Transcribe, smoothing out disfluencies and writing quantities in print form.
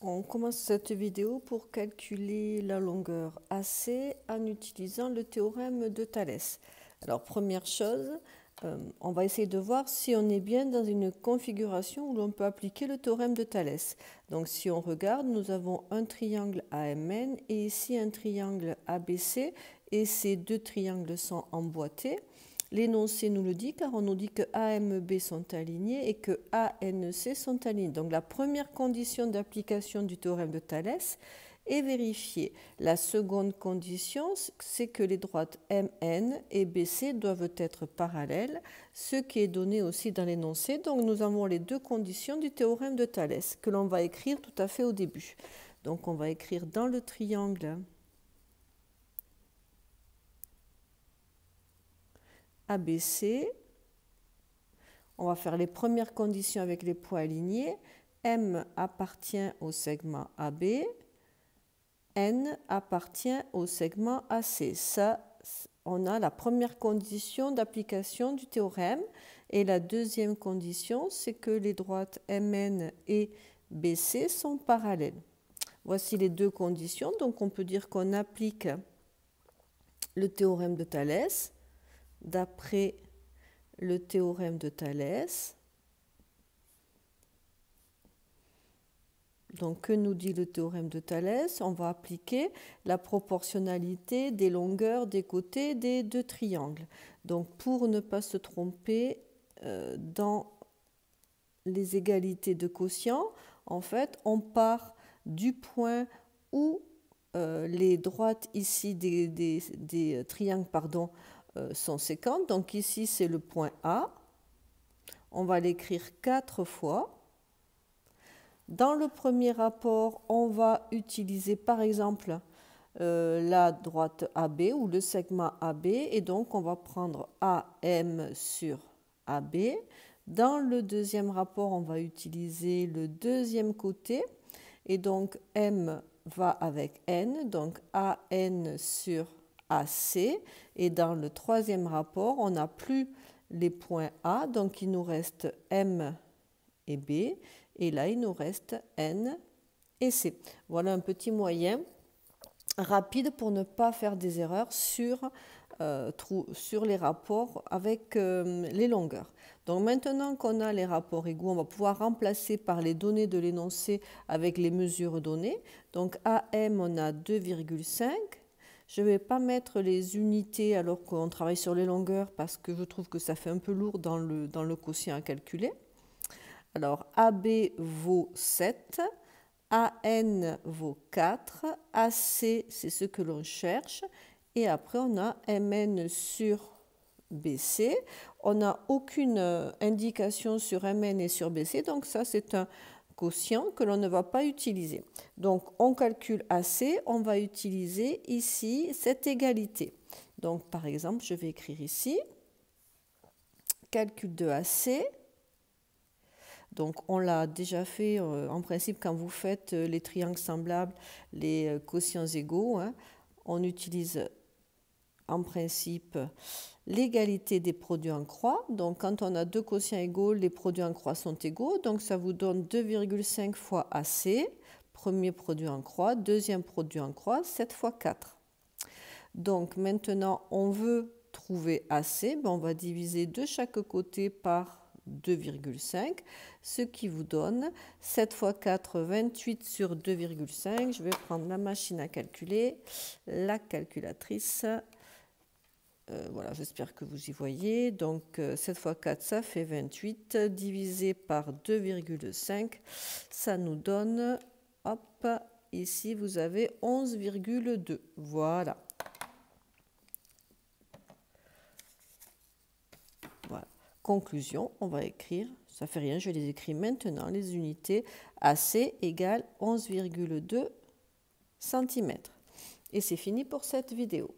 On commence cette vidéo pour calculer la longueur AC en utilisant le théorème de Thalès. Alors première chose, on va essayer de voir si on est bien dans une configuration où l'on peut appliquer le théorème de Thalès. Donc si on regarde, nous avons un triangle AMN et ici un triangle ABC et ces deux triangles sont emboîtés. L'énoncé nous le dit car on nous dit que AMB sont alignés et que ANC sont alignés. Donc la première condition d'application du théorème de Thalès est vérifiée. La seconde condition, c'est que les droites MN et BC doivent être parallèles, ce qui est donné aussi dans l'énoncé. Donc nous avons les deux conditions du théorème de Thalès que l'on va écrire tout à fait au début. Donc on va écrire dans le triangle ABC. On va faire les premières conditions avec les points alignés. M appartient au segment AB. N appartient au segment AC. Ça, on a la première condition d'application du théorème. Et la deuxième condition, c'est que les droites MN et BC sont parallèles. Voici les deux conditions. Donc on peut dire qu'on applique le théorème de Thalès d'après le théorème de Thalès. Donc, que nous dit le théorème de Thalès? On va appliquer la proportionnalité des longueurs des côtés des deux triangles. Donc, pour ne pas se tromper dans les égalités de quotient, en fait, on part du point où les droites ici des triangles sont séquentes. Donc ici, c'est le point A. On va l'écrire 4 fois. Dans le premier rapport, on va utiliser par exemple la droite AB ou le segment AB. Et donc, on va prendre AM sur AB. Dans le deuxième rapport, on va utiliser le deuxième côté. Et donc, M va avec N. Donc, AN sur AC. Et dans le troisième rapport, on n'a plus les points A, donc il nous reste M et B, et là il nous reste N et C. Voilà un petit moyen rapide pour ne pas faire des erreurs sur les rapports avec les longueurs. Donc maintenant qu'on a les rapports égaux, on va pouvoir remplacer par les données de l'énoncé avec les mesures données. Donc AM, on a 2,5. Je ne vais pas mettre les unités alors qu'on travaille sur les longueurs parce que je trouve que ça fait un peu lourd dans le quotient à calculer. Alors, AB vaut 7, AN vaut 4, AC, c'est ce que l'on cherche. Et après, on a MN sur BC. On n'a aucune indication sur MN et sur BC, donc ça, c'est un quotient que l'on ne va pas utiliser. Donc, on calcule AC, on va utiliser ici cette égalité. Donc, par exemple, je vais écrire ici, calcul de AC. Donc, on l'a déjà fait en principe quand vous faites les triangles semblables, les quotients égaux. On utilise en principe l'égalité des produits en croix. Donc, quand on a deux quotients égaux, les produits en croix sont égaux. Donc, ça vous donne 2,5 fois AC, premier produit en croix, deuxième produit en croix, 7 fois 4. Donc, maintenant, on veut trouver AC. On va diviser de chaque côté par 2,5, ce qui vous donne 7 fois 4, 28 sur 2,5. Je vais prendre la machine à calculer, la calculatrice. Voilà, j'espère que vous y voyez. Donc, 7 fois 4, ça fait 28. Divisé par 2,5, ça nous donne, hop, ici, vous avez 11,2. Voilà. Voilà. Conclusion, on va écrire, ça fait rien, je les écris maintenant, les unités AC égale 11,2 cm. Et c'est fini pour cette vidéo.